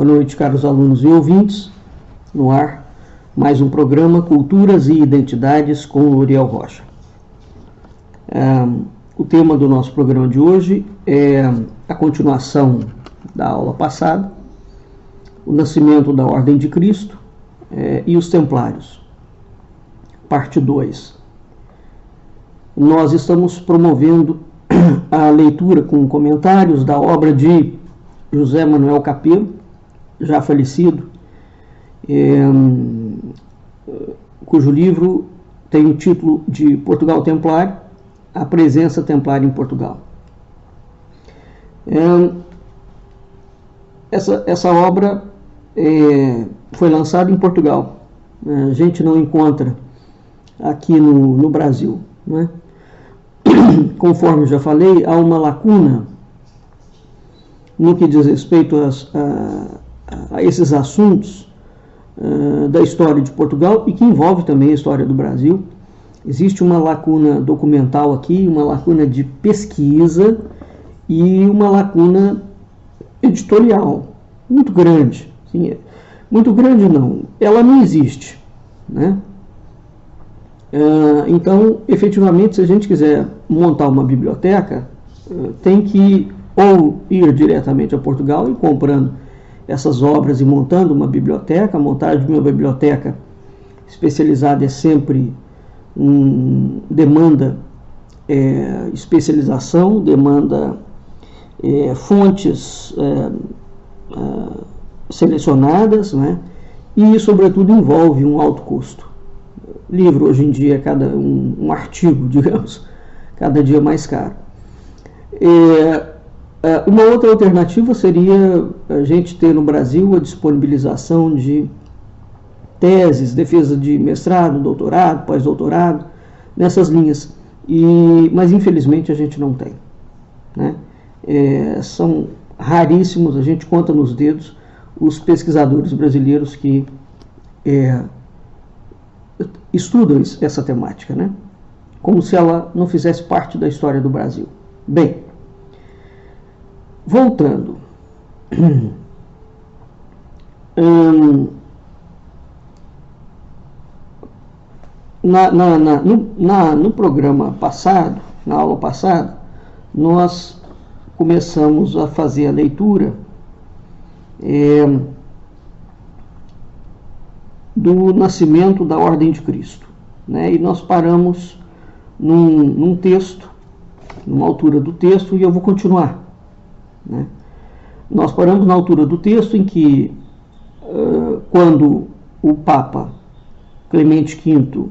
Boa noite, caros alunos e ouvintes. No ar, mais um programa Culturas e Identidades com Uriel Rocha. O tema do nosso programa de hoje é a continuação da aula passada, o nascimento da Ordem de Cristo e os Templários, parte 2. Nós estamos promovendo a leitura com comentários da obra de José Manuel Capelo, já falecido, cujo livro tem o título de Portugal Templário, a presença templária em Portugal. Essa obra foi lançada em Portugal. A gente não encontra aqui no Brasil, né? Conforme já falei, há uma lacuna no que diz respeito a esses assuntos da história de Portugal e que envolve também a história do Brasil. Existe uma lacuna documental aqui, uma lacuna de pesquisa e uma lacuna editorial muito grande. Sim, muito grande não, ela não existe, né? Então, efetivamente, se a gente quiser montar uma biblioteca, tem que ou ir diretamente a Portugal e comprando essas obras e montando uma biblioteca. A montagem de uma biblioteca especializada é sempre demanda especialização, demanda fontes selecionadas, né? E, sobretudo, envolve um alto custo. Livro, hoje em dia, um artigo, digamos, cada dia mais caro. Uma outra alternativa seria a gente ter no Brasil a disponibilização de teses, defesa de mestrado, doutorado, pós-doutorado, nessas linhas. Mas, infelizmente, a gente não tem, né? São raríssimos, a gente conta nos dedos os pesquisadores brasileiros que estudam essa temática, né? Como se ela não fizesse parte da história do Brasil. Bem, voltando. No programa passado, na aula passada, nós começamos a fazer a leitura do nascimento da Ordem de Cristo, né? E nós paramos num texto, numa altura do texto, e eu vou continuar, né? Nós paramos na altura do texto em que, quando o Papa Clemente V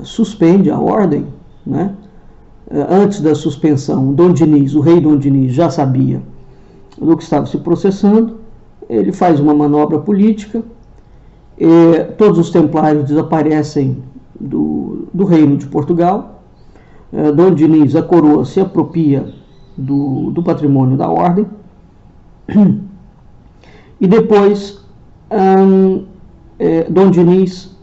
suspende a ordem, né? Antes da suspensão, o rei Dom Dinis já sabia do que estava se processando. Ele faz uma manobra política. Todos os templários desaparecem do reino de Portugal. Dom Dinis, a coroa, se apropria do patrimônio da ordem. E depois Dom Dinis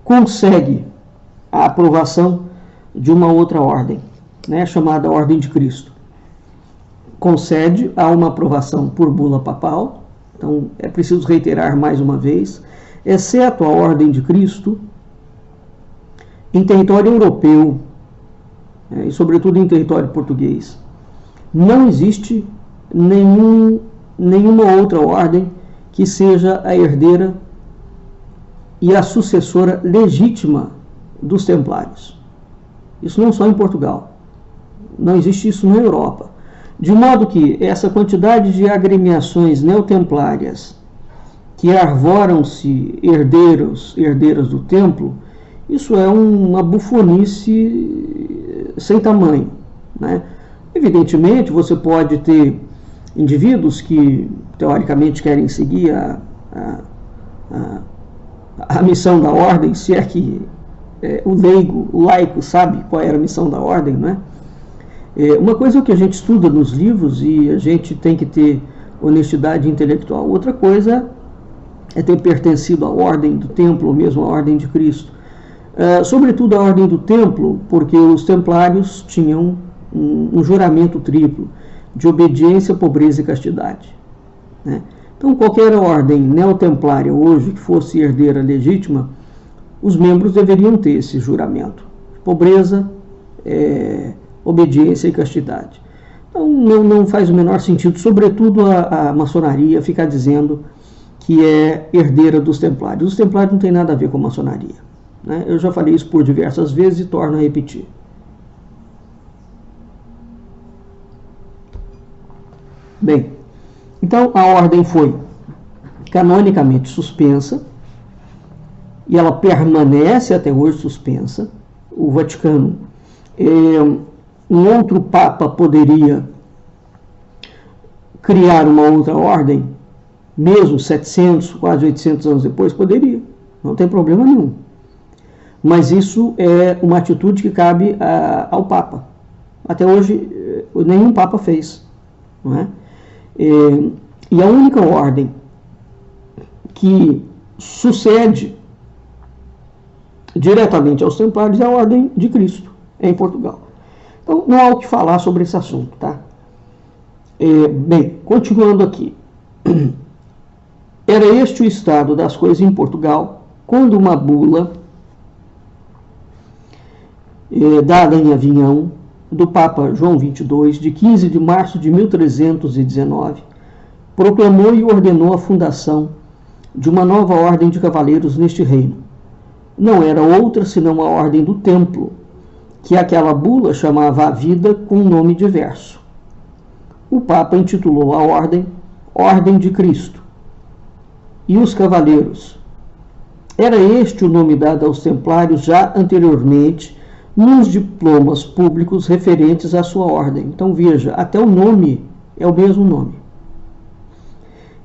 consegue a aprovação de uma outra ordem, né, chamada Ordem de Cristo. Concede a uma aprovação por bula papal. Então é preciso reiterar mais uma vez, exceto a Ordem de Cristo, em território europeu, e sobretudo em território português, não existe nenhuma outra ordem que seja a herdeira e a sucessora legítima dos templários. Isso não só em Portugal, não existe isso na Europa. De modo que essa quantidade de agremiações neotemplárias que arvoram-se herdeiras do templo, isso é uma bufonice sem tamanho, né? Evidentemente, você pode ter indivíduos que, teoricamente, querem seguir a missão da ordem, se é que o laico sabe qual era a missão da ordem, né? Uma coisa é o que a gente estuda nos livros e a gente tem que ter honestidade intelectual. Outra coisa é ter pertencido à ordem do templo ou mesmo à ordem de Cristo. Sobretudo a ordem do templo, porque os templários tinham um juramento triplo. de obediência, pobreza e castidade, né? Então, qualquer ordem neotemplária hoje que fosse herdeira legítima, os membros deveriam ter esse juramento: pobreza, obediência e castidade. Então, não faz o menor sentido, sobretudo a maçonaria, ficar dizendo que é herdeira dos templários. Os templários não têm nada a ver com a maçonaria, né? Eu já falei isso por diversas vezes e torno a repetir. Bem, então a ordem foi canonicamente suspensa e ela permanece até hoje suspensa. O Vaticano, um outro Papa poderia criar uma outra ordem, mesmo 700, quase 800 anos depois, poderia, não tem problema nenhum. Mas isso é uma atitude que cabe ao Papa. Até hoje, nenhum Papa fez, não é? E a única ordem que sucede diretamente aos templários é a Ordem de Cristo, em Portugal. Então, não há o que falar sobre esse assunto, tá? Bem, continuando aqui. Era este o estado das coisas em Portugal, quando uma bula dada em Avinhão, do Papa João XXII, de 15 de março de 1319, proclamou e ordenou a fundação de uma nova ordem de cavaleiros neste reino. Não era outra senão a Ordem do Templo, que aquela bula chamava a vida com um nome diverso. O Papa intitulou a ordem Ordem de Cristo. E os cavaleiros? Era este o nome dado aos templários já anteriormente nos diplomas públicos referentes à sua ordem. Então veja, até o nome é o mesmo nome.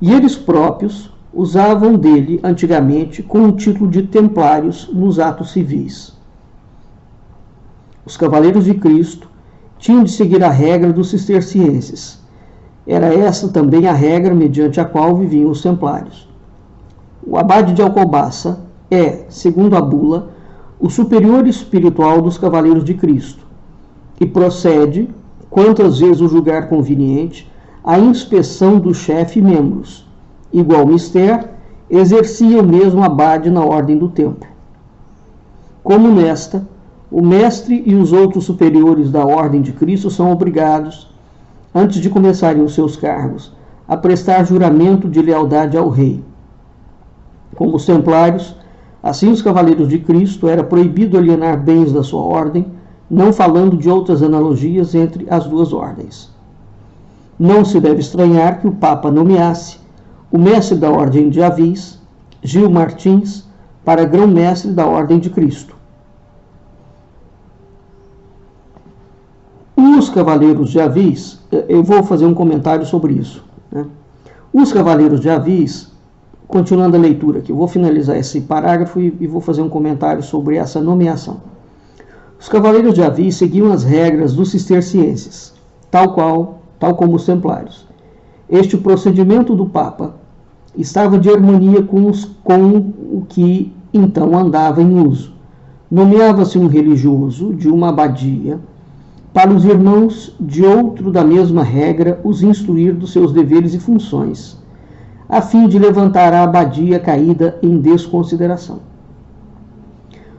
E eles próprios usavam dele antigamente com o título de templários nos atos civis. Os cavaleiros de Cristo tinham de seguir a regra dos cistercienses. Era essa também a regra mediante a qual viviam os templários. O abade de Alcobaça é, segundo a bula, o superior espiritual dos cavaleiros de Cristo e procede, quantas vezes o julgar conveniente, à inspeção do chefe e membros. Igual mister, exercia o mesmo abade na ordem do templo. Como nesta, o mestre e os outros superiores da ordem de Cristo são obrigados, antes de começarem os seus cargos, a prestar juramento de lealdade ao rei. Como os templários, assim os cavaleiros de Cristo, era proibido alienar bens da sua ordem, não falando de outras analogias entre as duas ordens. Não se deve estranhar que o Papa nomeasse o mestre da Ordem de Avis, Gil Martins, para grão-mestre da Ordem de Cristo. Os cavaleiros de Avis, eu vou fazer um comentário sobre isso, né? Os cavaleiros de Avis, continuando a leitura aqui, eu vou finalizar esse parágrafo e vou fazer um comentário sobre essa nomeação. Os cavaleiros de Avis seguiam as regras dos cistercienses, tal como os templários. Este procedimento do Papa estava de harmonia com o que então andava em uso. Nomeava-se um religioso de uma abadia para os irmãos de outro da mesma regra os instruir dos seus deveres e funções, a fim de levantar a abadia caída em desconsideração.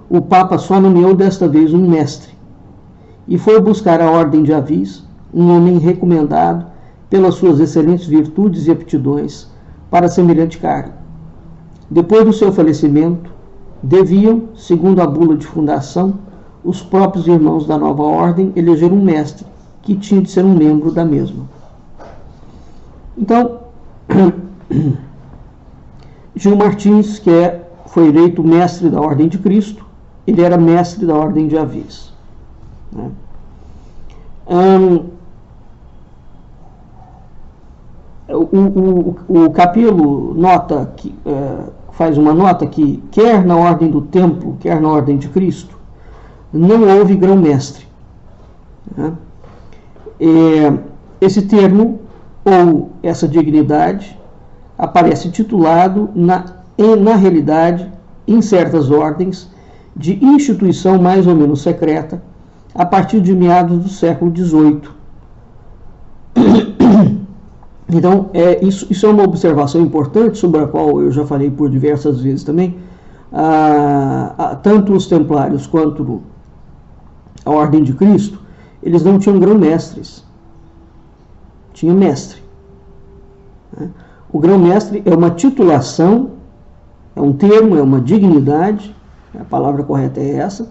O Papa só nomeou desta vez um mestre, e foi buscar a ordem de Avis, um homem recomendado pelas suas excelentes virtudes e aptidões para semelhante cargo. Depois do seu falecimento, deviam, segundo a bula de fundação, os próprios irmãos da nova ordem eleger um mestre, que tinha de ser um membro da mesma. Então, Gil Martins, foi eleito mestre da Ordem de Cristo, ele era mestre da Ordem de Avis, né? O Capelo faz uma nota que, quer na Ordem do Templo, quer na Ordem de Cristo, não houve grão-mestre, né? Esse termo, ou essa dignidade, aparece titulado, na realidade, em certas ordens, de instituição mais ou menos secreta, a partir de meados do século XVIII. Então, isso é uma observação importante, sobre a qual eu já falei por diversas vezes também. Tanto os templários quanto a Ordem de Cristo, eles não tinham grão-mestres. Tinha mestre. O grão-mestre é uma titulação, é um termo, é uma dignidade, a palavra correta é essa,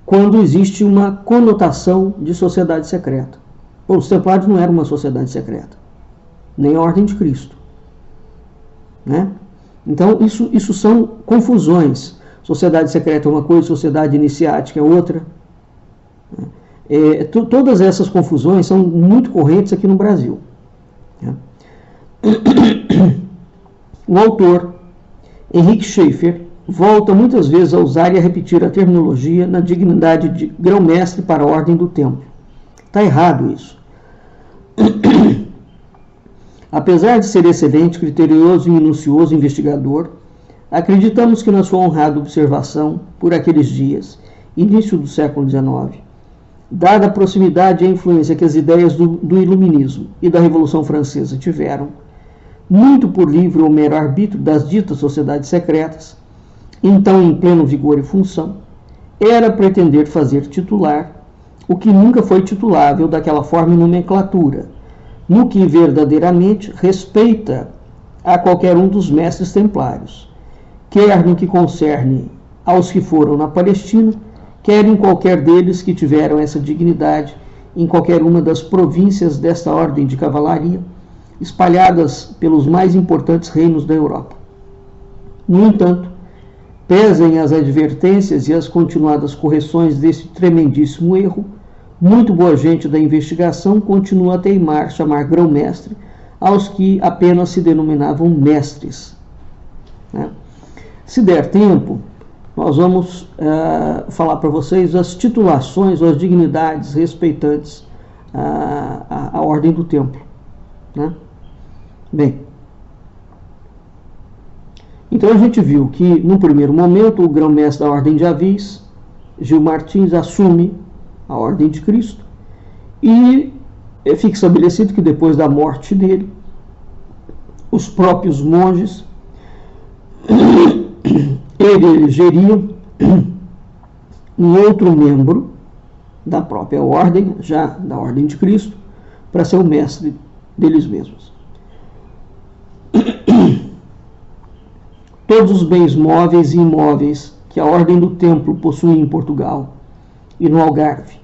quando existe uma conotação de sociedade secreta. Bom, os templários não eram uma sociedade secreta, nem a Ordem de Cristo, né? Então, isso são confusões. Sociedade secreta é uma coisa, sociedade iniciática é outra. Todas essas confusões são muito correntes aqui no Brasil. O autor, Henrique Schaeffer, volta muitas vezes a usar e a repetir a terminologia na dignidade de grão-mestre para a Ordem do Templo. Está errado isso. Apesar de ser excelente, criterioso e minucioso investigador, acreditamos que na sua honrada observação, por aqueles dias, início do século XIX, dada a proximidade e a influência que as ideias do Iluminismo e da Revolução Francesa tiveram, muito por livre ou mero arbítrio das ditas sociedades secretas, então em pleno vigor e função, era pretender fazer titular o que nunca foi titulável daquela forma e nomenclatura, no que verdadeiramente respeita a qualquer um dos mestres templários, quer no que concerne aos que foram na Palestina, quer em qualquer deles que tiveram essa dignidade em qualquer uma das províncias desta ordem de cavalaria, espalhadas pelos mais importantes reinos da Europa. No entanto, pesem as advertências e as continuadas correções desse tremendíssimo erro, muito boa gente da investigação continua a teimar chamar grão-mestre aos que apenas se denominavam mestres. Se der tempo, nós vamos falar para vocês as titulações ou as dignidades respeitantes à Ordem do Templo. Bem, então a gente viu que, no primeiro momento, o grão-mestre da Ordem de Avis, Gil Martins, assume a Ordem de Cristo, e fica estabelecido que depois da morte dele, os próprios monges elegeriam um outro membro da própria ordem, já da Ordem de Cristo, para ser o mestre deles mesmos. Todos os bens móveis e imóveis que a Ordem do Templo possuía em Portugal e no Algarve,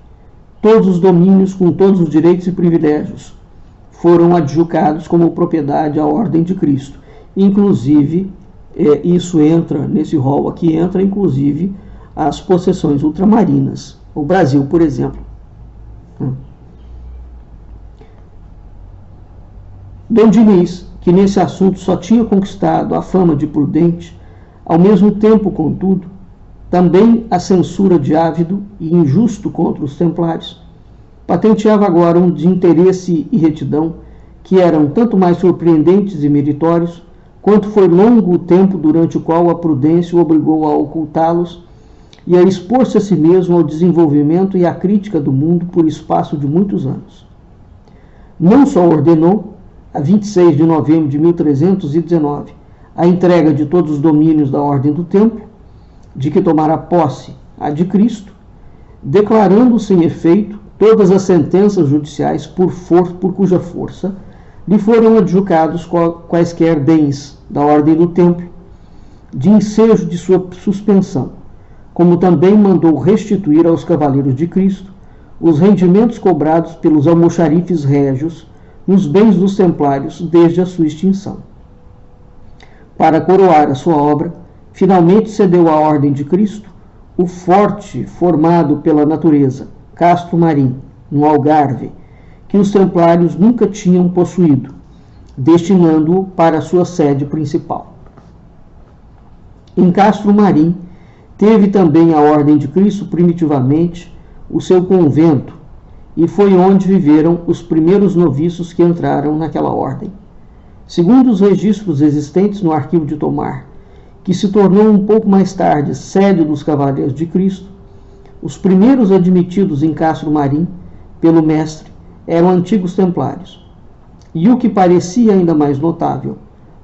todos os domínios com todos os direitos e privilégios, foram adjudicados como propriedade à Ordem de Cristo. Inclusive, isso entra, nesse rol aqui, entra inclusive as possessões ultramarinas. O Brasil, por exemplo. Dom Diniz, que nesse assunto só tinha conquistado a fama de prudente, ao mesmo tempo, contudo, também a censura de ávido e injusto contra os templários, patenteava agora um desinteresse e retidão que eram tanto mais surpreendentes e meritórios, quanto foi longo o tempo durante o qual a prudência o obrigou a ocultá-los e a expor-se a si mesmo ao desenvolvimento e à crítica do mundo por espaço de muitos anos. Não só ordenou, a 26 de novembro de 1319, a entrega de todos os domínios da Ordem do Templo, de que tomara posse a de Cristo, declarando sem efeito todas as sentenças judiciais por cuja força lhe foram adjudicados quaisquer bens da Ordem do Templo, de ensejo de sua suspensão, como também mandou restituir aos cavaleiros de Cristo os rendimentos cobrados pelos almoxarifes régios nos bens dos templários desde a sua extinção. Para coroar a sua obra, finalmente cedeu à Ordem de Cristo o forte formado pela natureza, Castro Marim, no Algarve, que os templários nunca tinham possuído, destinando-o para a sua sede principal. Em Castro Marim, teve também a Ordem de Cristo primitivamente o seu convento, e foi onde viveram os primeiros noviços que entraram naquela ordem. Segundo os registros existentes no arquivo de Tomar, que se tornou um pouco mais tarde sede dos Cavaleiros de Cristo, os primeiros admitidos em Castro Marim pelo mestre eram antigos templários. E o que parecia ainda mais notável,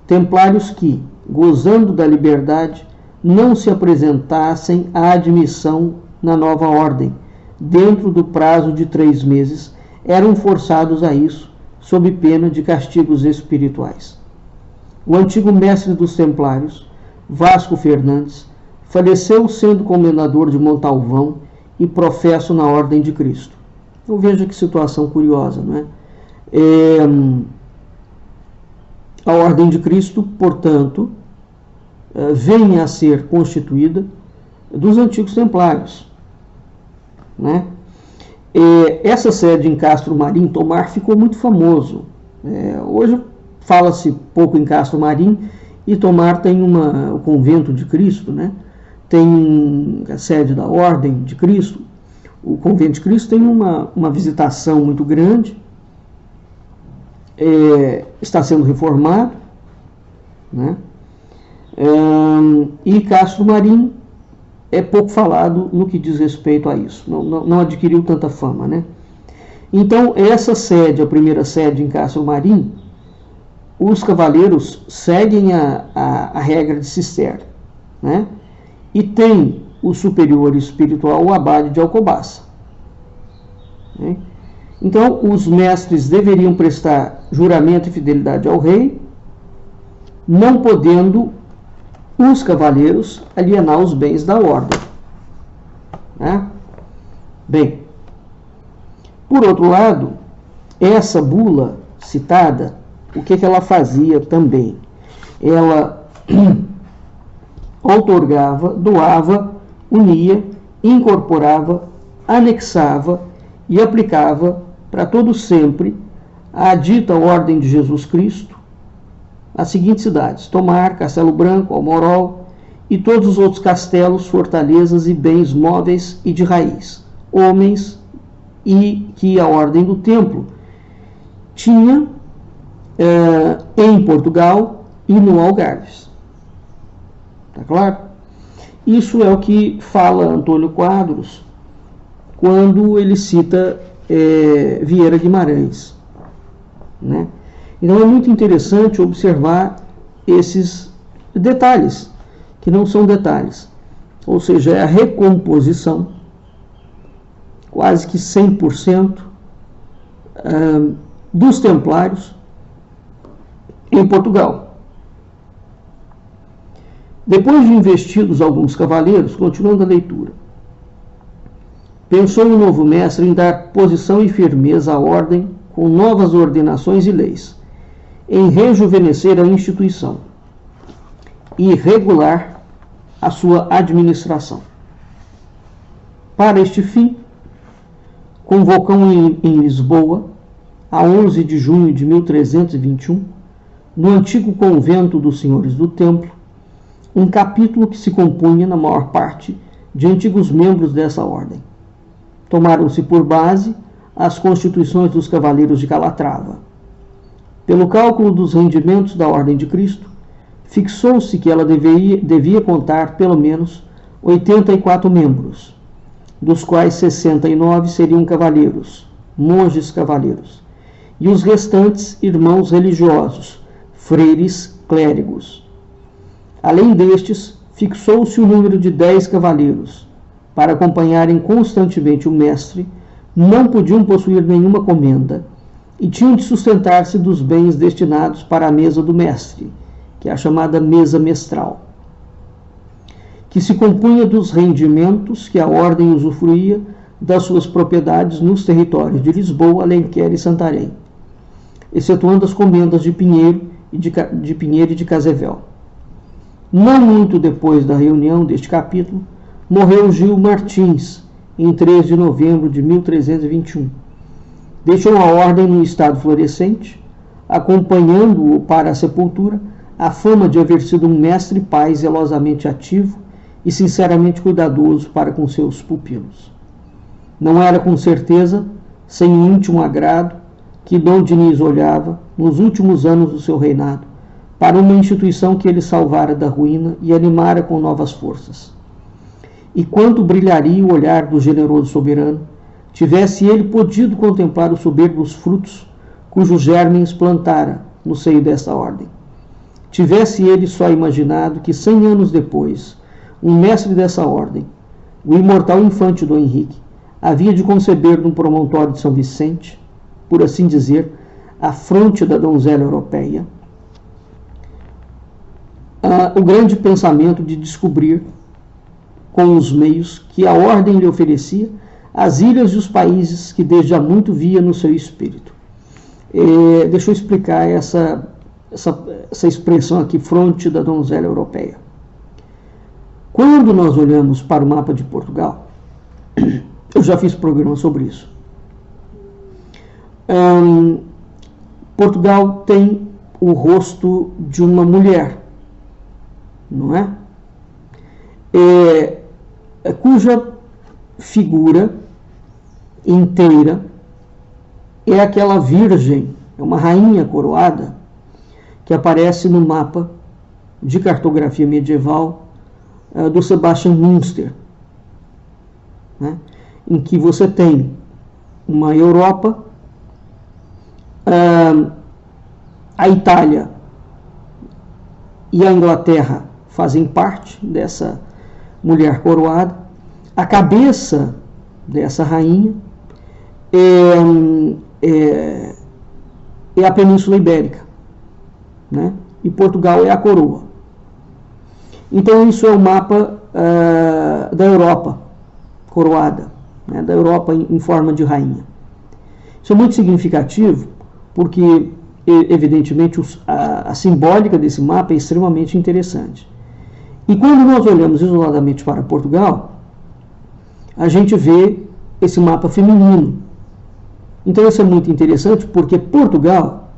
templários que, gozando da liberdade, não se apresentassem à admissão na nova ordem, dentro do prazo de 3 meses, eram forçados a isso, sob pena de castigos espirituais. O antigo mestre dos templários, Vasco Fernandes, faleceu sendo comendador de Montalvão e professo na Ordem de Cristo. Então veja que situação curiosa, não é? A Ordem de Cristo, portanto, vem a ser constituída dos antigos templários, né? Essa sede em Castro Marim, Tomar, ficou muito famoso. Hoje fala-se pouco em Castro Marim, e Tomar tem o Convento de Cristo, né? Tem a sede da Ordem de Cristo. O Convento de Cristo tem uma visitação muito grande, está sendo reformado, né? E Castro Marim é pouco falado no que diz respeito a isso, não adquiriu tanta fama, né? Então, essa sede, a primeira sede em Castro Marim, os cavaleiros seguem a regra de Cister, né? E tem o superior espiritual, o abade de Alcobaça, né? Então, os mestres deveriam prestar juramento e fidelidade ao rei, não podendo os cavaleiros alienar os bens da ordem, né? Bem, por outro lado, essa bula citada, o que ela fazia também? Ela outorgava, doava, unia, incorporava, anexava e aplicava para todo sempre a dita Ordem de Jesus Cristo as seguintes cidades: Tomar, Castelo Branco, Almorol e todos os outros castelos, fortalezas e bens móveis e de raiz, homens, e que a Ordem do Templo tinha em Portugal e no Algarves. Está claro? Isso é o que fala Antônio Quadros quando ele cita Vieira Guimarães, né? Então é muito interessante observar esses detalhes, que não são detalhes, ou seja, é a recomposição, quase que 100%, dos templários em Portugal. Depois de investidos alguns cavaleiros, continuando a leitura, pensou o novo mestre em dar posição e firmeza à ordem com novas ordenações e leis, em rejuvenescer a instituição e regular a sua administração. Para este fim, convocou em Lisboa, a 11 de junho de 1321, no antigo convento dos Senhores do Templo, um capítulo que se compunha, na maior parte, de antigos membros dessa ordem. Tomaram-se por base as constituições dos Cavaleiros de Calatrava. Pelo cálculo dos rendimentos da Ordem de Cristo, fixou-se que ela devia contar pelo menos 84 membros, dos quais 69 seriam cavaleiros, monges cavaleiros, e os restantes irmãos religiosos, freires clérigos. Além destes, fixou-se o número de 10 cavaleiros, para acompanharem constantemente o mestre, não podiam possuir nenhuma comenda, e tinham de sustentar-se dos bens destinados para a mesa do mestre, que é a chamada mesa mestral, que se compunha dos rendimentos que a ordem usufruía das suas propriedades nos territórios de Lisboa, Alenquer e Santarém, excetuando as comendas de Pinheiro e de Casevel. Não muito depois da reunião deste capítulo, morreu Gil Martins, em 3 de novembro de 1321. Deixou a ordem num estado florescente, acompanhando-o para a sepultura a fama de haver sido um mestre pai zelosamente ativo e sinceramente cuidadoso para com seus pupilos. Não era com certeza, sem íntimo agrado, que Dom Diniz olhava, nos últimos anos do seu reinado, para uma instituição que ele salvara da ruína e animara com novas forças. E quanto brilharia o olhar do generoso soberano, tivesse ele podido contemplar os soberbos frutos cujos germens plantara no seio desta ordem. Tivesse ele só imaginado que 100 anos depois, um mestre dessa ordem, o imortal infante Dom Henrique, havia de conceber num promontório de São Vicente, por assim dizer, a fronte da donzela europeia, o grande pensamento de descobrir, com os meios que a ordem lhe oferecia, as ilhas e os países que desde há muito via no seu espírito. Deixa eu explicar essa expressão aqui, fronte da donzela europeia. Quando nós olhamos para o mapa de Portugal, eu já fiz programa sobre isso. Portugal tem o rosto de uma mulher, não é? Cuja figura inteira é aquela virgem, é uma rainha coroada, que aparece no mapa de cartografia medieval do Sebastian Münster, né? Em que você tem uma Europa, a Itália e a Inglaterra fazem parte dessa mulher coroada, a cabeça dessa rainha é a Península Ibérica, né? E Portugal é a coroa. Então isso é o mapa da Europa coroada, né? Da Europa em forma de rainha. Isso é muito significativo porque, evidentemente, a simbólica desse mapa é extremamente interessante. E quando nós olhamos isoladamente para Portugal, a gente vê esse mapa feminino. Então isso é muito interessante porque Portugal,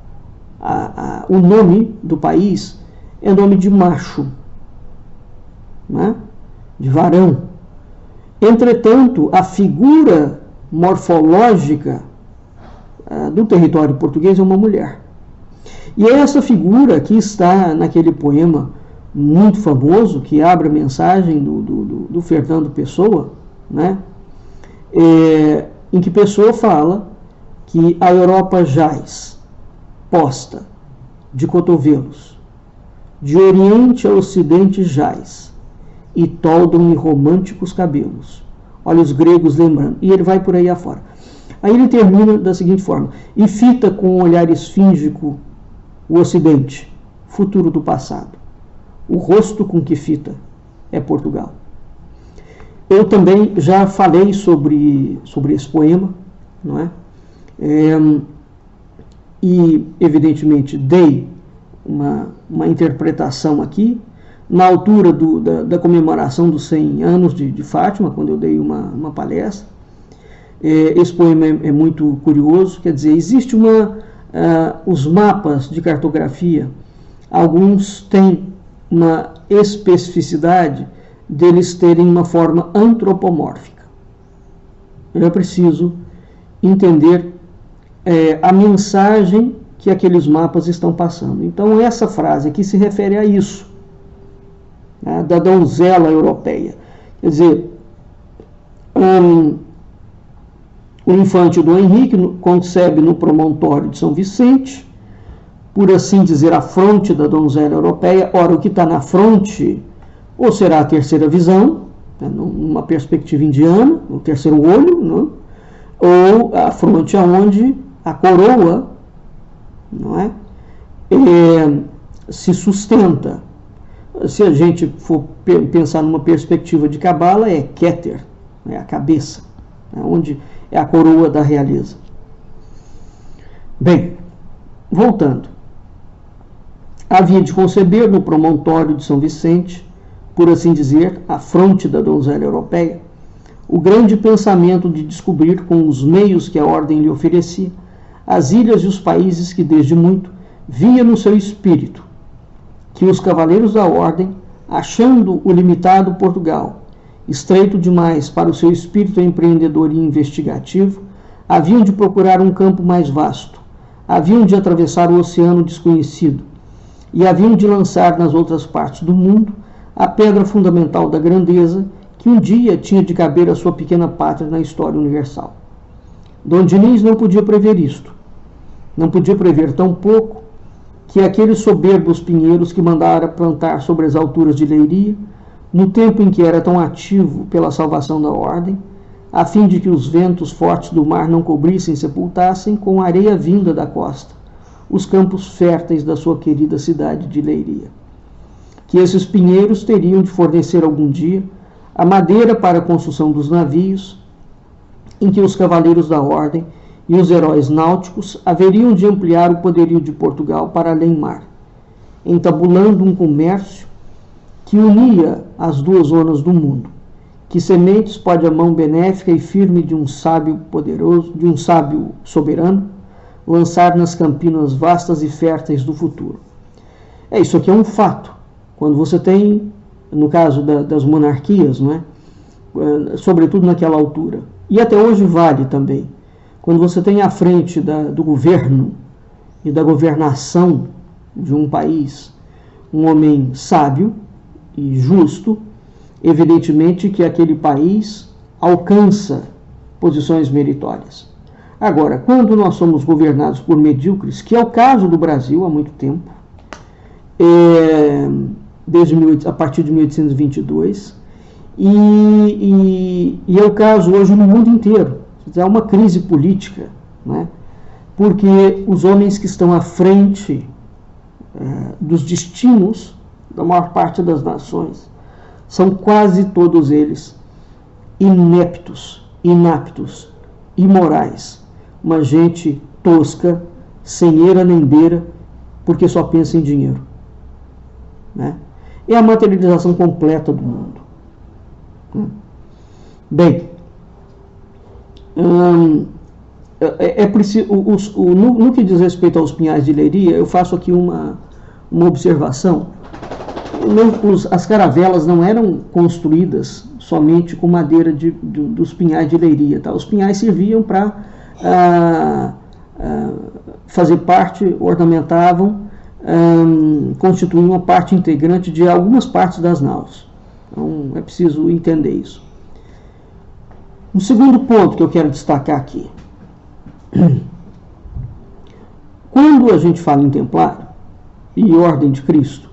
o nome do país é nome de macho, né? De varão. Entretanto, a figura morfológica do território português é uma mulher. E é essa figura que está naquele poema muito famoso, que abre a mensagem do Fernando Pessoa, né? Em que Pessoa fala que a Europa jaz, posta, de cotovelos, de oriente a ocidente jaz, e toldam-lhe românticos cabelos, olhos gregos lembrando, e ele vai por aí afora. Aí ele termina da seguinte forma: e fita com um olhar esfíngico o ocidente, futuro do passado, o rosto com que fita é Portugal. Eu também já falei sobre esse poema, não é? E, evidentemente, dei uma interpretação aqui, na altura da comemoração dos 100 anos de Fátima, quando eu dei uma palestra. Esse poema é muito curioso, quer dizer, existe os mapas de cartografia, alguns têm uma especificidade deles terem uma forma antropomórfica. Eu é preciso entender a mensagem que aqueles mapas estão passando. Então essa frase aqui se refere a isso, né, da donzela europeia. Quer dizer, o infante Dom Henrique concebe no promontório de São Vicente, por assim dizer, a fronte da donzela europeia. Ora, o que está na fronte, ou será a terceira visão, né, numa perspectiva indiana, o terceiro olho, né, ou a fronte aonde a coroa, não é, se sustenta. Se a gente for pensar numa perspectiva de Cabala, é Keter, né, a cabeça, né, onde é a coroa da realeza. Bem, voltando. Havia de conceber no promontório de São Vicente, por assim dizer, a fronte da donzela europeia, o grande pensamento de descobrir, com os meios que a ordem lhe oferecia, as ilhas e os países que desde muito via no seu espírito, que os cavaleiros da ordem, achando o limitado Portugal estreito demais para o seu espírito empreendedor e investigativo, haviam de procurar um campo mais vasto, haviam de atravessar o oceano desconhecido e haviam de lançar nas outras partes do mundo a pedra fundamental da grandeza que um dia tinha de caber à sua pequena pátria na história universal. Dom Diniz não podia prever isto. Não podia prever tão pouco que aqueles soberbos pinheiros que mandara plantar sobre as alturas de Leiria, no tempo em que era tão ativo pela salvação da ordem, a fim de que os ventos fortes do mar não cobrissem e sepultassem com areia vinda da costa os campos férteis da sua querida cidade de Leiria. Que esses pinheiros teriam de fornecer algum dia a madeira para a construção dos navios, em que os cavaleiros da ordem e os heróis náuticos haveriam de ampliar o poderio de Portugal para além mar, entabulando um comércio que unia as duas zonas do mundo, que sementes pode a mão benéfica e firme de um sábio poderoso, de um sábio soberano, lançar nas campinas vastas e férteis do futuro. Isso aqui é um fato. Quando você tem, no caso das monarquias, não é? Sobretudo naquela altura, e até hoje vale também, quando você tem à frente do governo e da governação de um país um homem sábio e justo, evidentemente que aquele país alcança posições meritórias. Agora, quando nós somos governados por medíocres, que é o caso do Brasil há muito tempo, a partir de 1822, e é o caso hoje no mundo inteiro. É uma crise política, né? Porque os homens que estão à frente dos destinos da maior parte das nações são quase todos eles ineptos, inaptos, imorais. Uma gente tosca, sem eira nem beira, porque só pensa em dinheiro, né? É a materialização completa do mundo. Bem, é preciso, no que diz respeito aos pinhais de Leiria, eu faço aqui uma observação. As caravelas não eram construídas somente com madeira dos pinhais de Leiria, tá? Os pinhais serviam para fazer parte, ornamentavam, constituíam uma parte integrante de algumas partes das naus. Então é preciso entender isso. Um segundo ponto que eu quero destacar aqui. Quando a gente fala em Templário e Ordem de Cristo,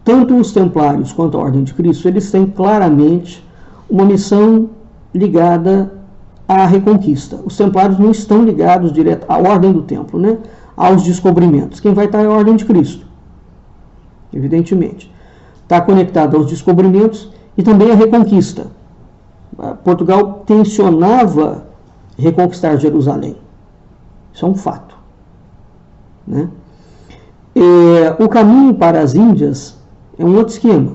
tanto os Templários quanto a Ordem de Cristo, eles têm claramente uma missão ligada à Reconquista. Os Templários não estão ligados direto à Ordem do Templo, né? Aos descobrimentos. Quem vai estar é a Ordem de Cristo, evidentemente. Está conectado aos descobrimentos e também à Reconquista. Portugal tensionava reconquistar Jerusalém. Isso é um fato, né? O caminho para as Índias é um outro esquema.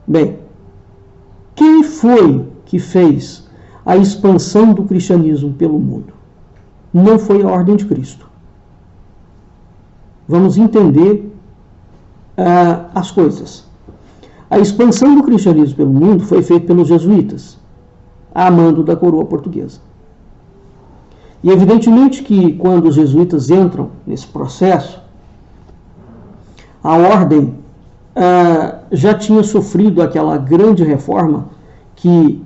Bem, quem foi que fez a expansão do cristianismo pelo mundo? Não foi a Ordem de Cristo. Vamos entender as coisas. A expansão do cristianismo pelo mundo foi feita pelos jesuítas, a mando da coroa portuguesa. E evidentemente que quando os jesuítas entram nesse processo, a ordem já tinha sofrido aquela grande reforma que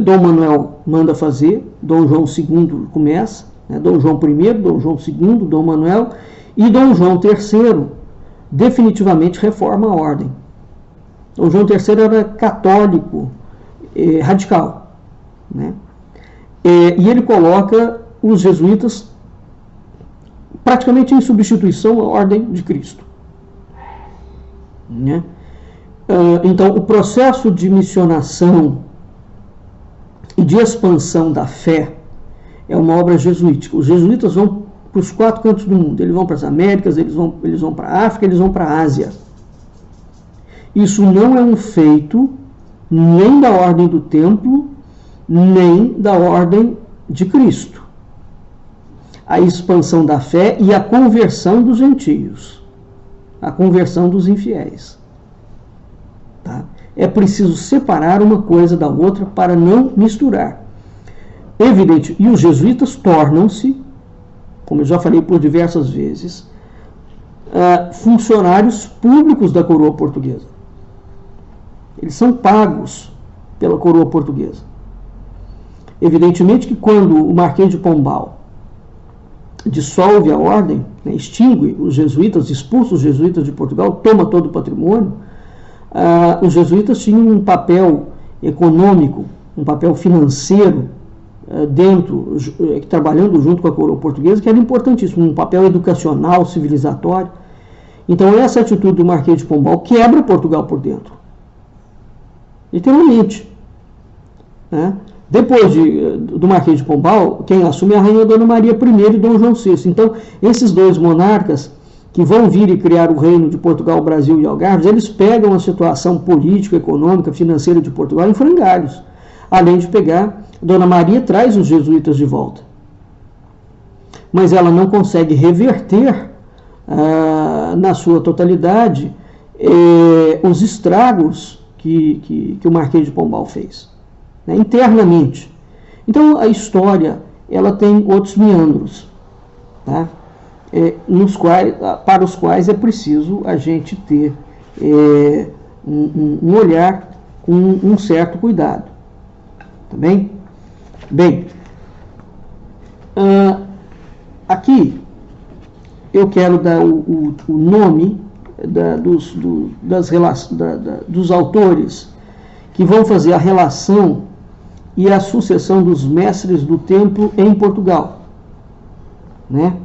Dom Manuel manda fazer, Dom João II começa, né, Dom João I, Dom João II, Dom Manuel, e Dom João III definitivamente reforma a ordem. Dom João III era católico radical, né? E ele coloca os jesuítas praticamente em substituição à Ordem de Cristo, né? Então, o processo de missionação e de expansão da fé é uma obra jesuítica. Os jesuítas vão para os 4 cantos do mundo. Eles vão para as Américas, eles vão para a África, eles vão para a Ásia. Isso não é um feito nem da Ordem do Templo, nem da Ordem de Cristo. A expansão da fé e a conversão dos gentios, a conversão dos infiéis. Tá? É preciso separar uma coisa da outra para não misturar. Evidente, e os jesuítas tornam-se, como eu já falei por diversas vezes, funcionários públicos da coroa portuguesa. Eles são pagos pela coroa portuguesa. Evidentemente que quando o Marquês de Pombal dissolve a ordem, né, extingue os jesuítas, expulsa os jesuítas de Portugal, toma todo o patrimônio, os jesuítas tinham um papel econômico, um papel financeiro dentro, trabalhando junto com a coroa portuguesa, que era importantíssimo, um papel educacional, civilizatório. Então essa atitude do Marquês de Pombal quebra Portugal por dentro, literalmente, né? Depois do Marquês de Pombal, quem assume é a Rainha Dona Maria I e Dom João VI. Então, esses dois monarcas que vão vir e criar o reino de Portugal, Brasil e Algarves, eles pegam a situação política, econômica, financeira de Portugal em frangalhos. Além de pegar, Dona Maria traz os jesuítas de volta. Mas ela não consegue reverter na sua totalidade os estragos que o Marquês de Pombal fez, né, internamente. Então a história tem outros meandros, tá? Para os quais é preciso a gente ter um olhar com um certo cuidado, tá bem? Bem, aqui eu quero dar o nome dos autores que vão fazer a relação e a sucessão dos mestres do templo em Portugal, né?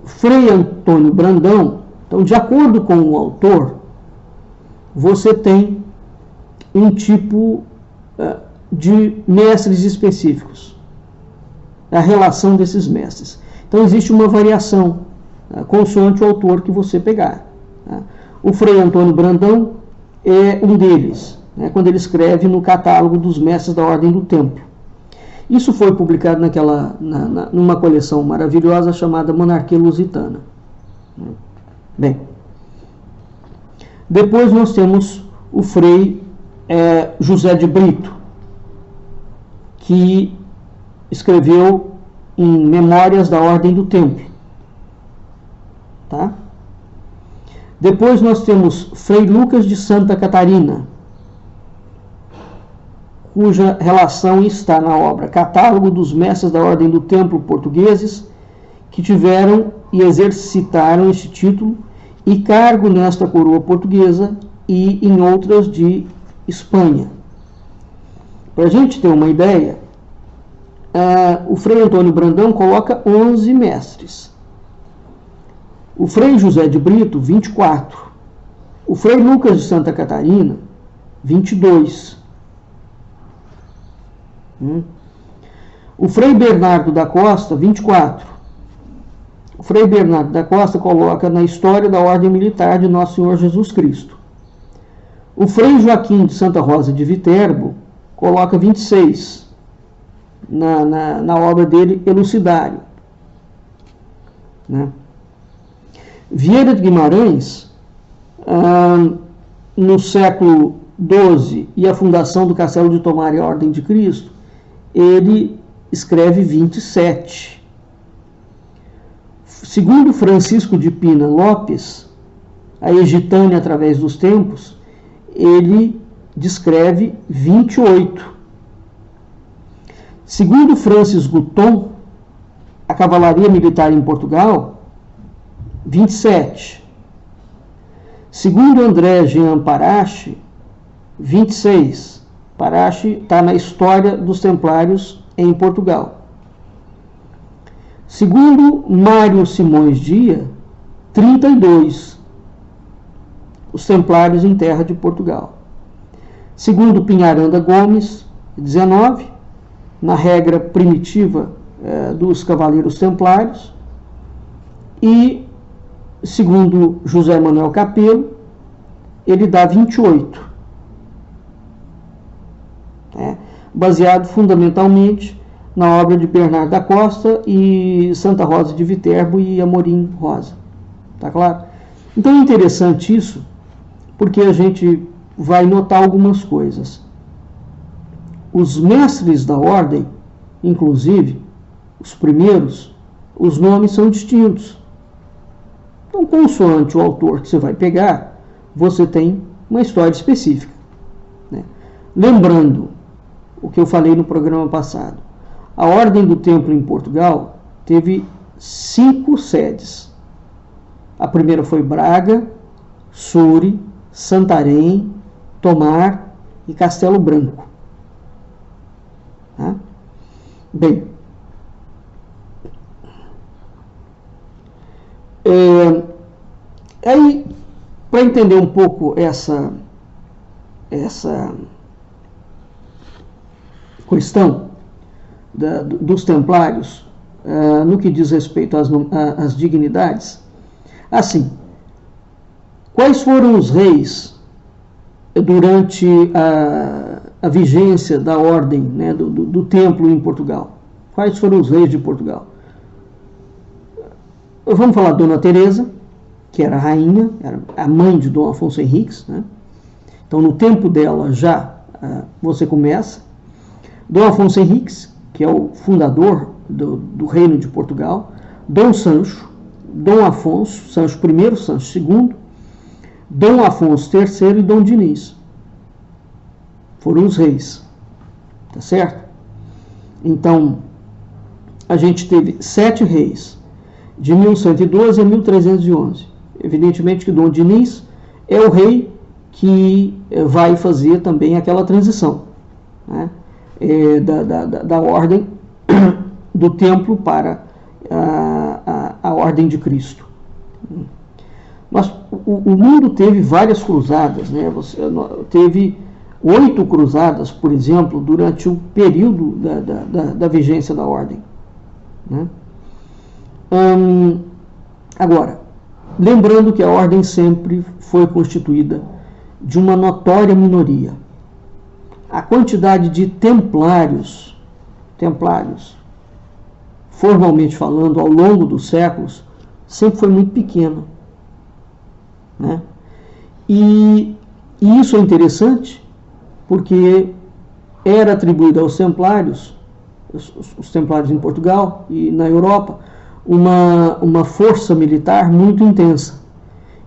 Frei Antônio Brandão. Então, de acordo com o autor, você tem um tipo de mestres específicos, a relação desses mestres. Então, existe uma variação, consoante o autor que você pegar. O Frei Antônio Brandão é um deles, né, quando ele escreve no catálogo dos mestres da Ordem do Templo. Isso foi publicado numa coleção maravilhosa chamada Monarquia Lusitana. Bem, depois nós temos o Frei José de Brito, que escreveu em Memórias da Ordem do Templo. Tá? Depois nós temos Frei Lucas de Santa Catarina, cuja relação está na obra Catálogo dos Mestres da Ordem do Templo Portugueses, que tiveram e exercitaram este título e cargo nesta coroa portuguesa e em outras de Espanha. Para a gente ter uma ideia, o Frei Antônio Brandão coloca 11 mestres. O Frei José de Brito, 24. O Frei Lucas de Santa Catarina, 22. O Frei Bernardo da Costa, 24. O Frei Bernardo da Costa coloca na História da Ordem Militar de Nosso Senhor Jesus Cristo. O Frei Joaquim de Santa Rosa de Viterbo coloca 26 na obra dele, Elucidário, né? Vieira de Guimarães, no século XII e a fundação do Castelo de Tomar e a Ordem de Cristo, ele escreve 27. Segundo Francisco de Pina Lopes, a Egitânia através dos tempos, ele descreve 28. Segundo Francis Guton, a cavalaria militar em Portugal, 27. Segundo André Jean Parache, 26. Parache está na História dos Templários em Portugal. Segundo Mário Simões Dia, 32. Os Templários em terra de Portugal. Segundo Pinharanda Gomes, 19. Na regra primitiva dos Cavaleiros Templários. E segundo José Manuel Capelo, ele dá 28, baseado fundamentalmente na obra de Bernardo da Costa e Santa Rosa de Viterbo e Amorim Rosa. Tá claro? Então é interessante isso, porque a gente vai notar algumas coisas. Os mestres da ordem, inclusive, os primeiros, os nomes são distintos. Então, consoante o autor que você vai pegar, você tem uma história específica, né? Lembrando o que eu falei no programa passado, a Ordem do Templo em Portugal teve 5 sedes. A primeira foi Braga, Soure, Santarém, Tomar e Castelo Branco. Tá? Bem, aí, para entender um pouco essa questão dos templários, no que diz respeito às dignidades, assim, quais foram os reis durante a vigência da ordem, né, do templo em Portugal? Quais foram os reis de Portugal? Vamos falar de Dona Teresa, que era a rainha, era a mãe de Dom Afonso Henriques, né? Então, no tempo dela já você começa. Dom Afonso Henriques, que é o fundador do Reino de Portugal. Dom Sancho, Dom Afonso, Sancho I, Sancho II, Dom Afonso III e Dom Diniz. Foram os reis, tá certo? Então, a gente teve 7 reis, de 1112 a 1311. Evidentemente que Dom Diniz é o rei que vai fazer também aquela transição, né, da ordem do templo para a ordem de Cristo. O mundo teve várias cruzadas, né? Teve 8 cruzadas, por exemplo, durante o período da vigência da ordem, né? Agora, lembrando que a ordem sempre foi constituída de uma notória minoria. A quantidade de templários, formalmente falando, ao longo dos séculos, sempre foi muito pequena, né? E isso é interessante porque era atribuído aos templários, os templários em Portugal e na Europa, uma força militar muito intensa.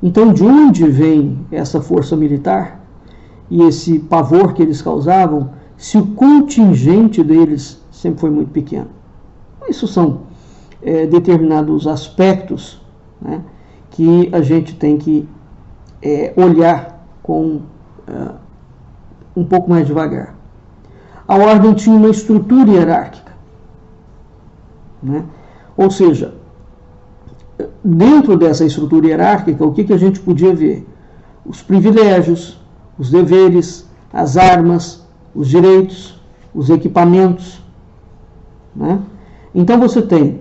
Então, de onde vem essa força militar e esse pavor que eles causavam, se o contingente deles sempre foi muito pequeno? Isso são determinados aspectos, né, que a gente tem que olhar com um pouco mais devagar. A ordem tinha uma estrutura hierárquica, né? Ou seja, dentro dessa estrutura hierárquica, o que a gente podia ver? Os privilégios, os deveres, as armas, os direitos, os equipamentos, né? Então você tem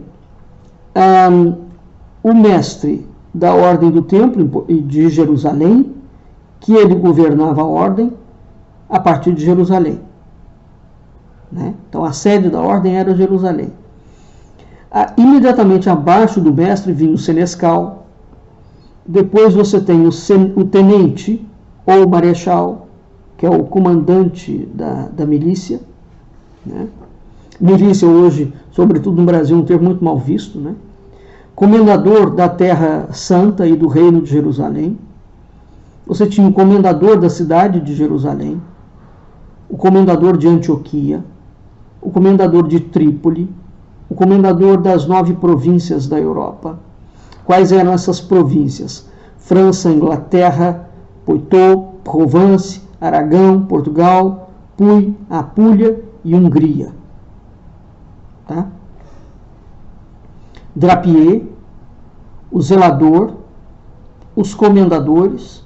o mestre da ordem do templo de Jerusalém, que ele governava a ordem a partir de Jerusalém, né? Então a sede da ordem era Jerusalém. Imediatamente abaixo do mestre vinha o senescal. Depois você tem o tenente ou marechal, que é o comandante da milícia, né? Milícia hoje, sobretudo no Brasil, é um termo muito mal visto, né? Comendador da Terra Santa e do Reino de Jerusalém. Você tinha o comendador da cidade de Jerusalém, o comendador de Antioquia, o comendador de Trípoli, o comendador das 9 províncias da Europa. Quais eram essas províncias? França, Inglaterra, Poitou, Provence, Aragão, Portugal, Puy, Apúlia e Hungria. Tá? Drapier, o zelador, os comendadores.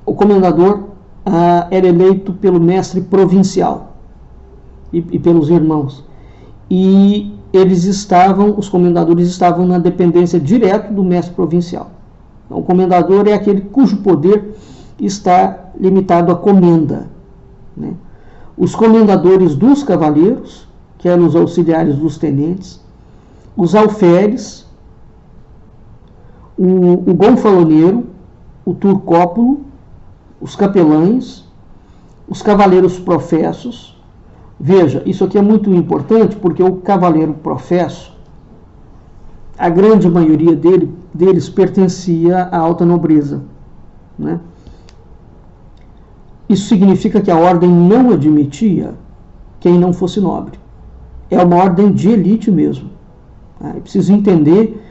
O comendador era eleito pelo mestre provincial e pelos irmãos. E os comendadores estavam na dependência direta do mestre provincial. Então, o comendador é aquele cujo poder está limitado à comenda, né? Os comendadores dos cavaleiros, que eram os auxiliares dos tenentes, os alferes, o gonfaloneiro, o turcópulo, os capelães, os cavaleiros professos. Veja, isso aqui é muito importante porque o cavaleiro professo, a grande maioria deles pertencia à alta nobreza, né? isso significa que a ordem não admitia quem não fosse nobre. É uma ordem de elite mesmo. É preciso entender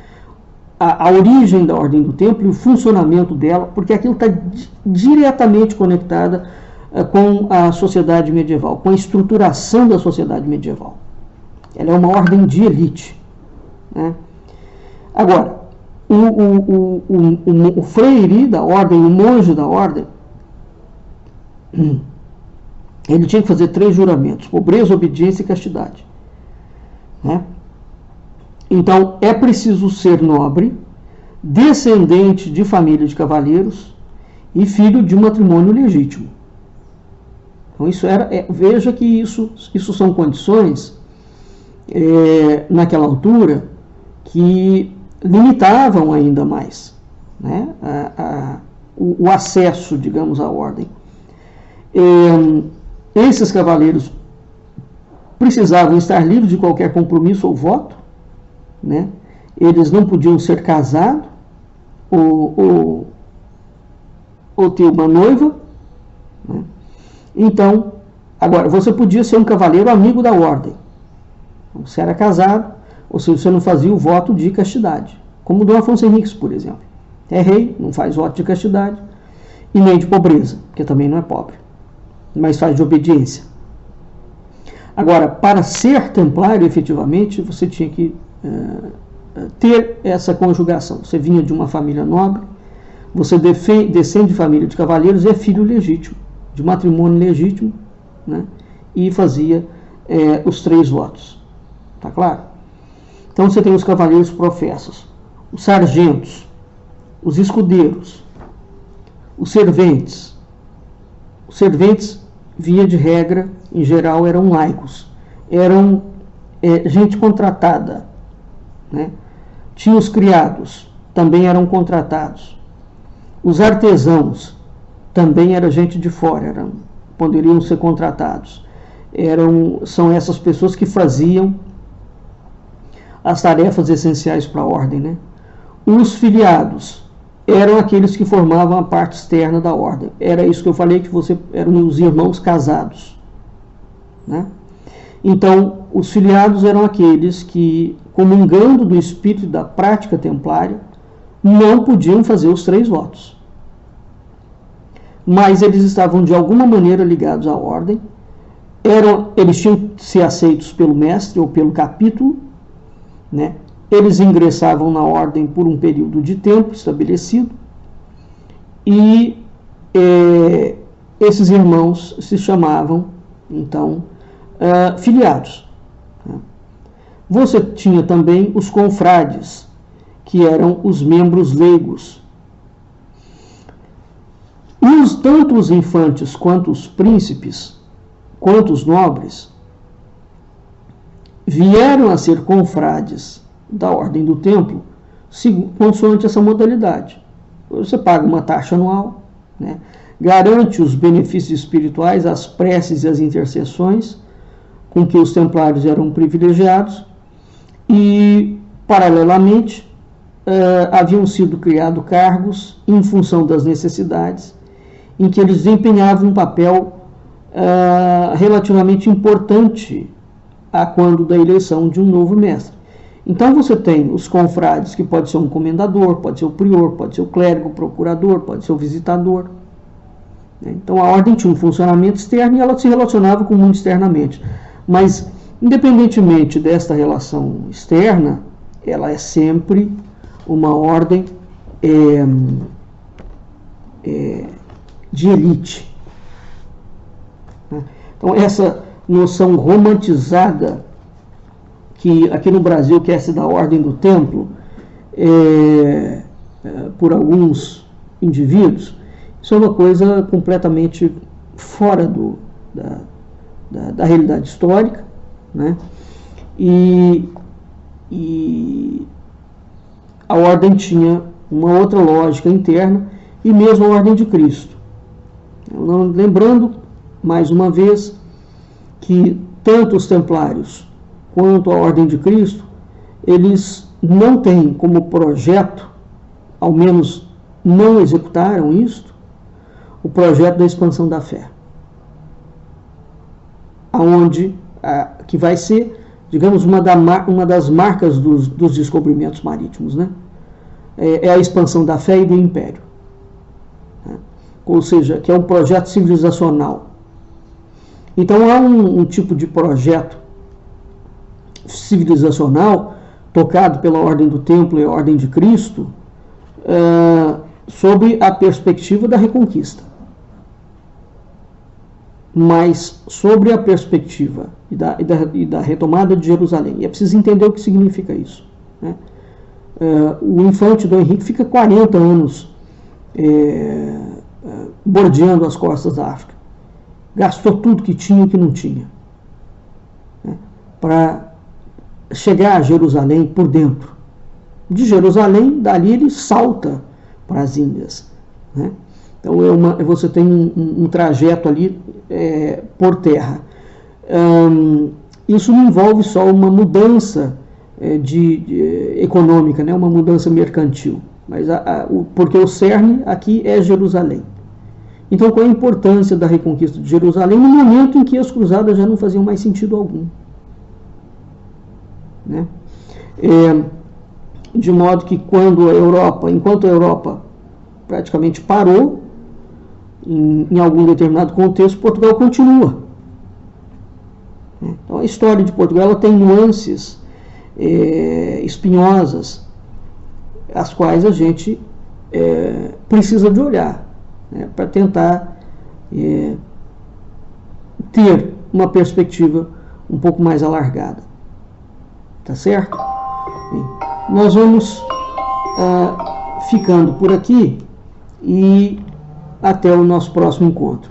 a origem da Ordem do Templo e o funcionamento dela, porque aquilo está diretamente conectada com a sociedade medieval, com a estruturação da sociedade medieval. Ela é uma ordem de elite. Né? Agora, o freire da ordem, o monge da ordem, ele tinha que fazer 3 juramentos: pobreza, obediência e castidade. Né? Então, é preciso ser nobre, descendente de família de cavaleiros e filho de um matrimônio legítimo. Então, isso veja que isso são condições, naquela altura, que limitavam ainda mais, né, o acesso, digamos, à ordem. Esses cavaleiros precisavam estar livres de qualquer compromisso ou voto, né? Eles não podiam ser casados ou ter uma noiva, né? Então, agora, você podia ser um cavaleiro amigo da ordem. Você era casado, ou seja, você não fazia o voto de castidade, como Dom Afonso Henriques, por exemplo. É rei, não faz voto de castidade, e nem de pobreza, porque também não é pobre, mas faz de obediência. Agora, para ser templário, efetivamente, você tinha que ter essa conjugação. Você vinha de uma família nobre, você descende de família de cavaleiros e é filho legítimo, de matrimônio legítimo, né? E fazia os 3 votos. Tá claro? Então você tem os cavaleiros professos, os sargentos, os escudeiros, os serventes. Os serventes, via de regra, em geral, eram laicos, eram gente contratada, né? Tinha os criados, também eram contratados. Os artesãos também era gente de fora, poderiam ser contratados. São essas pessoas que faziam as tarefas essenciais para a ordem, né? Os filiados eram aqueles que formavam a parte externa da ordem. Era isso que eu falei, que eram os irmãos casados, né? Então, os filiados eram aqueles que, comungando do espírito da prática templária, não podiam fazer os 3 votos. Mas eles estavam de alguma maneira ligados à ordem, eles tinham que ser aceitos pelo mestre ou pelo capítulo, né? Eles ingressavam na ordem por um período de tempo estabelecido e esses irmãos se chamavam, então, filiados. Você tinha também os confrades, que eram os membros leigos. Tanto os infantes quanto os príncipes, quanto os nobres, vieram a ser confrades da Ordem do Templo, consoante essa modalidade. Você paga uma taxa anual, né? Garante os benefícios espirituais, as preces e as intercessões com que os templários eram privilegiados, e, paralelamente, haviam sido criados cargos em função das necessidades, em que eles desempenhavam um papel relativamente importante a quando da eleição de um novo mestre. Então você tem os confrades, que pode ser um comendador, pode ser o prior, pode ser o clérigo, o procurador, pode ser o visitador. Então a ordem tinha um funcionamento externo e ela se relacionava com o mundo externamente. Mas, independentemente desta relação externa, ela é sempre uma ordem de elite. Então essa noção romantizada que aqui no Brasil quer se dar Ordem do Templo por alguns indivíduos, isso é uma coisa completamente fora da realidade histórica, né? E a ordem tinha uma outra lógica interna, e mesmo a Ordem de Cristo. Lembrando, mais uma vez, que tanto os templários quanto a Ordem de Cristo, eles não têm como projeto, ao menos não executaram isto, o projeto da expansão da fé, aonde que vai ser, digamos, uma das marcas dos descobrimentos marítimos, né? É a expansão da fé e do império, né? Ou seja, que é um projeto civilizacional. Então há um tipo de projeto civilizacional tocado pela Ordem do Templo e a Ordem de Cristo, sob a perspectiva da Reconquista, mas sobre a perspectiva e da retomada de Jerusalém. E é preciso entender o que significa isso, né? O infante Dom Henrique fica 40 anos bordeando as costas da África. Gastou tudo que tinha e que não tinha, né, para chegar a Jerusalém por dentro. De Jerusalém, dali ele salta para as Índias, né? Então você tem um trajeto ali por terra. Isso não envolve só uma mudança econômica, né, uma mudança mercantil, mas porque o cerne aqui é Jerusalém. Então, qual a importância da reconquista de Jerusalém no momento em que as cruzadas já não faziam mais sentido algum, né? De modo que enquanto a Europa praticamente parou, em algum determinado contexto, Portugal continua. Então, a história de Portugal ela tem nuances espinhosas, as quais a gente precisa de olhar, né, para tentar ter uma perspectiva um pouco mais alargada. Tá certo? Bem, nós vamos ficando por aqui e até o nosso próximo encontro.